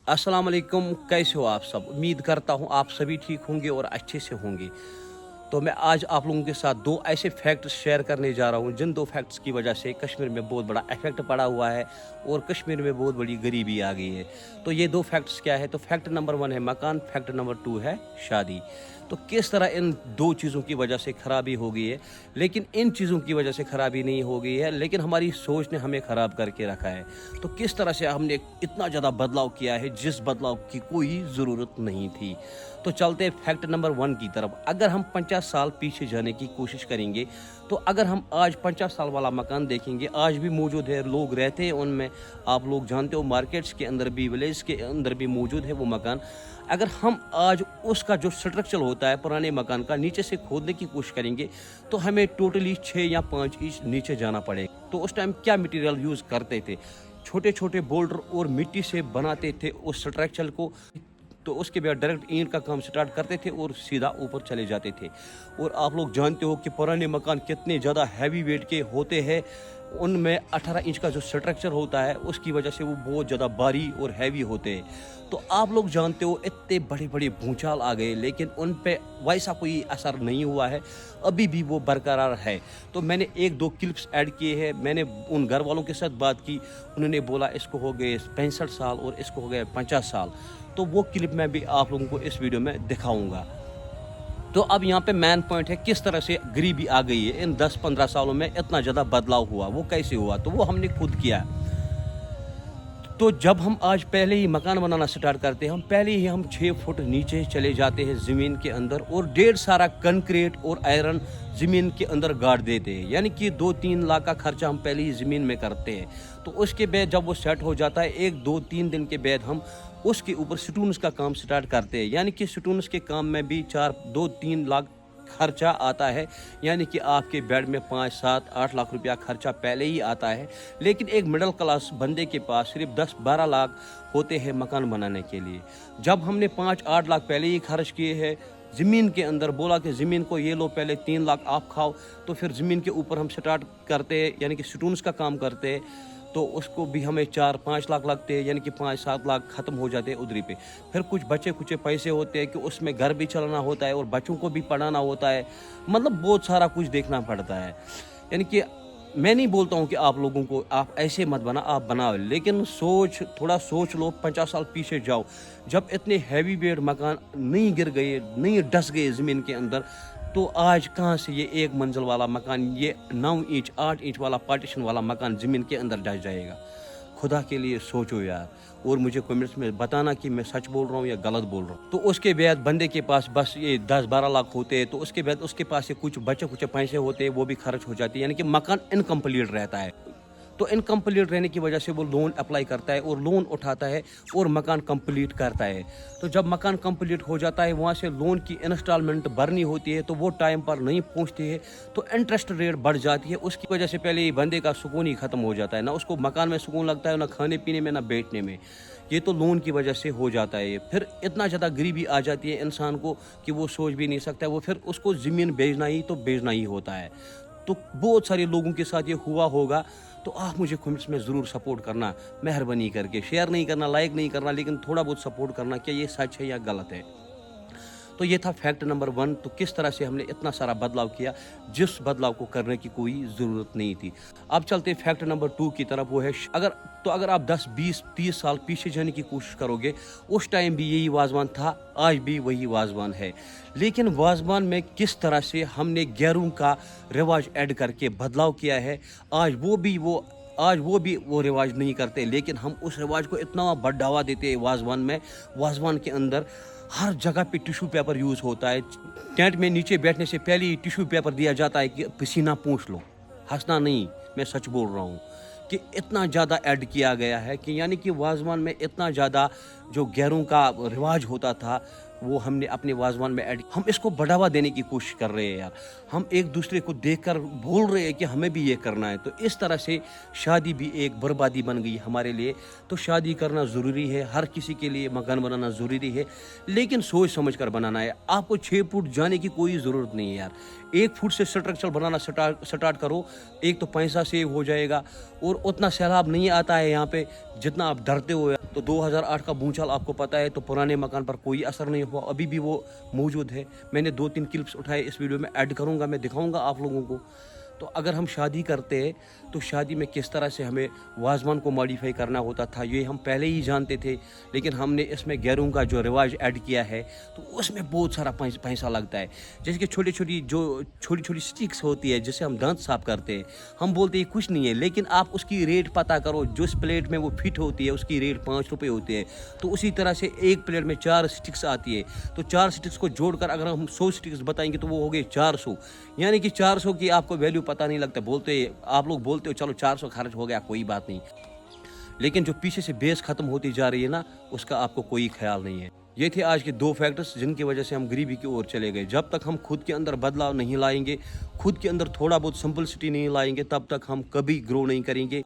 अस्सलाम वालेकुम, कैसे हो आप सब? उम्मीद करता हूँ आप सभी ठीक होंगे और अच्छे से होंगे। तो मैं आज आप लोगों के साथ दो ऐसे फैक्ट्स शेयर करने जा रहा हूँ जिन दो फैक्ट्स की वजह से कश्मीर में बहुत बड़ा इफेक्ट पड़ा हुआ है और कश्मीर में बहुत बड़ी गरीबी आ गई है। तो ये दो फैक्ट्स क्या है? तो फैक्ट नंबर 1 है मकान, फैक्ट नंबर 2 है शादी। तो किस तरह इन दो चीज़ों की वजह से ख़राबी हो गई है, लेकिन इन चीज़ों की वजह से ख़राबी नहीं हो गई है, लेकिन हमारी सोच ने हमें ख़राब करके रखा है। तो किस तरह से हमने इतना ज़्यादा बदलाव किया है जिस बदलाव की कोई ज़रूरत नहीं थी। तो चलते हैं फैक्ट नंबर 1 की तरफ। अगर हम 50 साल पीछे जाने की कोशिश करेंगे, तो अगर हम आज 50 साल वाला मकान देखेंगे, आज भी मौजूद है, लोग रहते हैं उनमें। आप लोग जानते हो मार्केट्स के अंदर भी, विलेज के अंदर भी मौजूद है वो मकान। अगर हम आज उसका जो स्ट्रक्चर होता है पुराने मकान का नीचे से खोदने की कोशिश करेंगे, तो हमें टोटली 6 या 5 इंच नीचे जाना पड़ेगा। तो उस टाइम क्या मटेरियल यूज़ करते थे? छोटे छोटे बोल्डर और मिट्टी से बनाते थे उस स्ट्रक्चर को। तो उसके बाद डायरेक्ट ईंट का काम स्टार्ट करते थे और सीधा ऊपर चले जाते थे। और आप लोग जानते हो कि पुराने मकान कितने ज़्यादा हैवी वेट के होते हैं। उनमें 18 इंच का जो स्ट्रक्चर होता है उसकी वजह से वो बहुत ज़्यादा भारी और हैवी होते हैं। तो आप लोग जानते हो इतने बड़े बड़े भूचाल आ गए, लेकिन उन पे वैसा कोई असर नहीं हुआ है, अभी भी वो बरकरार है। तो मैंने 1-2 क्लिप्स ऐड किए हैं। मैंने उन घर वालों के साथ बात की, उन्होंने बोला इसको हो गए 65 साल और इसको हो गए 50 साल। तो वो क्लिप मैं भी आप लोगों को इस वीडियो में दिखाऊंगा। तो अब यहाँ पे मेन पॉइंट है किस तरह से गरीबी आ गई है। इन 10-15 सालों में इतना ज़्यादा बदलाव हुआ, वो कैसे हुआ? तो वो हमने खुद किया। तो जब हम आज पहले ही मकान बनाना स्टार्ट करते हैं, हम पहले ही हम 6 फुट नीचे चले जाते हैं ज़मीन के अंदर और ढेर सारा कंक्रीट और आयरन ज़मीन के अंदर गाड़ देते हैं। यानी कि 2-3 लाख का खर्चा हम पहले ही ज़मीन में करते हैं। तो उसके बाद जब वो सेट हो जाता है, 1-2-3 दिन के बाद हम उसके ऊपर स्टून्स का काम स्टार्ट करते हैं। यानी कि स्टून्स के काम में भी 2-3 लाख खर्चा आता है। यानी कि आपके बेड में 5-7-8 लाख रुपया खर्चा पहले ही आता है। लेकिन एक मिडिल क्लास बंदे के पास सिर्फ 10-12 लाख होते हैं मकान बनाने के लिए। जब हमने 5-8 लाख पहले ही खर्च किए हैं ज़मीन के अंदर, बोला कि ज़मीन को ये लो पहले 3 लाख आप खाओ, तो फिर ज़मीन के ऊपर हम स्टार्ट करते हैं, यानी कि स्टून्स का काम करते हैं। तो उसको भी हमें 4-5 लाख लगते हैं, यानी कि 5-7 लाख ख़त्म हो जाते हैं उधरी पे। फिर कुछ बचे कुछ पैसे होते हैं कि उसमें घर भी चलाना होता है और बच्चों को भी पढ़ाना होता है। मतलब बहुत सारा कुछ देखना पड़ता है। यानी कि मैं नहीं बोलता हूँ कि आप लोगों को आप ऐसे मत बना, आप बनाओ, लेकिन थोड़ा सोच लो, 50 साल पीछे जाओ। जब इतने हैवी वेट मकान नहीं गिर गए, नहीं डस गए ज़मीन के अंदर, तो आज कहाँ से ये 1 मंजिल वाला मकान, ये 9 इंच 8 इंच वाला पार्टीशन वाला मकान ज़मीन के अंदर डस जाएगा? खुदा के लिए सोचो यार, और मुझे कमेंट्स में बताना कि मैं सच बोल रहा हूँ या गलत बोल रहा हूँ। तो उसके बाद बंदे के पास बस ये 10-12 लाख होते हैं, तो उसके बाद उसके पास ये कुछ बचे कुछ पैसे होते हैं, वो भी खर्च हो जाती है। यानी कि मकान इनकम्प्लीट रहता है। तो इनकम्प्लीट रहने की वजह से वो लोन अप्लाई करता है और लोन उठाता है और मकान कंप्लीट करता है। तो जब मकान कंप्लीट हो जाता है, वहाँ से लोन की इंस्टॉलमेंट भरनी होती है, तो वो टाइम पर नहीं पहुँचती है, तो इंटरेस्ट रेट बढ़ जाती है। उसकी वजह से पहले ही बंदे का सुकून ही ख़त्म हो जाता है। ना उसको मकान में सुकून लगता है, ना खाने पीने में, ना बैठने में। ये तो लोन की वजह से हो जाता है। फिर इतना ज़्यादा गरीबी आ जाती है इंसान को कि वो सोच भी नहीं सकता। वो फिर उसको ज़मीन बेचना ही तो बेचना ही होता है। तो बहुत सारे लोगों के साथ ये हुआ होगा। तो आप मुझे कमेंट्स में ज़रूर सपोर्ट करना, मेहरबानी करके। शेयर नहीं करना, लाइक नहीं करना, लेकिन थोड़ा बहुत सपोर्ट करना कि ये सच है या गलत है। तो ये था फैक्ट नंबर 1। तो किस तरह से हमने इतना सारा बदलाव किया जिस बदलाव को करने की कोई ज़रूरत नहीं थी। अब चलते फैक्ट नंबर 2 की तरफ। वो है अगर आप 10-20-30 साल पीछे जाने की कोशिश करोगे, उस टाइम भी यही वाजवान था, आज भी वही वाजवान है। लेकिन वाजवान में किस तरह से हमने गैरों का रिवाज ऐड करके बदलाव किया है, आज वो भी वो रिवाज नहीं करते, लेकिन हम उस रिवाज को इतना बढ़ावा देते हैं। वाजवान के अंदर हर जगह पे टिश्यू पेपर यूज़ होता है। टेंट में नीचे बैठने से पहले ही टिश्यू पेपर दिया जाता है कि पसीना पूंछ लो। हंसना नहीं, मैं सच बोल रहा हूँ कि इतना ज़्यादा ऐड किया गया है कि यानी कि वाजवान में इतना ज़्यादा जो गैरों का रिवाज होता था, वो हमने अपने वाजवान में ऐड। हम इसको बढ़ावा देने की कोशिश कर रहे हैं यार, हम एक दूसरे को देखकर बोल रहे हैं कि हमें भी ये करना है। तो इस तरह से शादी भी एक बर्बादी बन गई हमारे लिए। तो शादी करना ज़रूरी है, हर किसी के लिए मकान बनाना ज़रूरी है, लेकिन सोच समझ कर बनाना है। आपको 6 फुट जाने की कोई ज़रूरत नहीं है यार, 1 फुट से स्ट्रक्चर बनाना स्टार्ट करो। एक तो पैसा सेव हो जाएगा और उतना सैलाब नहीं आता है यहाँ पे जितना आप डरते हो यार। तो 2008 का भूचाल आपको पता है, तो पुराने मकान पर कोई असर नहीं हुआ, अभी भी वो मौजूद है। मैंने 2-3 क्लिप्स उठाए, इस वीडियो में ऐड करूँगा, मैं दिखाऊँगा आप लोगों को। तो अगर हम शादी करते हैं तो शादी में किस तरह से हमें वाजवान को मॉडिफाई करना होता था ये हम पहले ही जानते थे, लेकिन हमने इसमें गैरों का जो रिवाज ऐड किया है तो उसमें बहुत सारा पैसा लगता है। जैसे कि छोटी छोटी स्टिक्स होती है जिससे हम दांत साफ करते हैं, हम बोलते हैं कुछ नहीं है, लेकिन आप उसकी रेट पता करो, जिस प्लेट में वो फिट होती है उसकी रेट 5 रुपये होती है। तो उसी तरह से एक प्लेट में 4 स्टिक्स आती है, तो 4 स्टिक्स को जोड़कर अगर हम 100 स्टिक्स बताएंगे तो वो हो गए 400, यानी कि 400 की आपको वैल्यू पता नहीं लगता। आप लोग बोलते हो चलो 400 खर्च हो गया कोई बात नहीं, लेकिन जो पीछे से बेस खत्म होती जा रही है ना, उसका आपको कोई ख्याल नहीं है। ये थे आज के 2 फैक्टर्स जिनकी वजह से हम गरीबी की ओर चले गए। जब तक हम खुद के अंदर बदलाव नहीं लाएंगे, खुद के अंदर थोड़ा बहुत सिंपलिसिटी नहीं लाएंगे, तब तक हम कभी ग्रो नहीं करेंगे।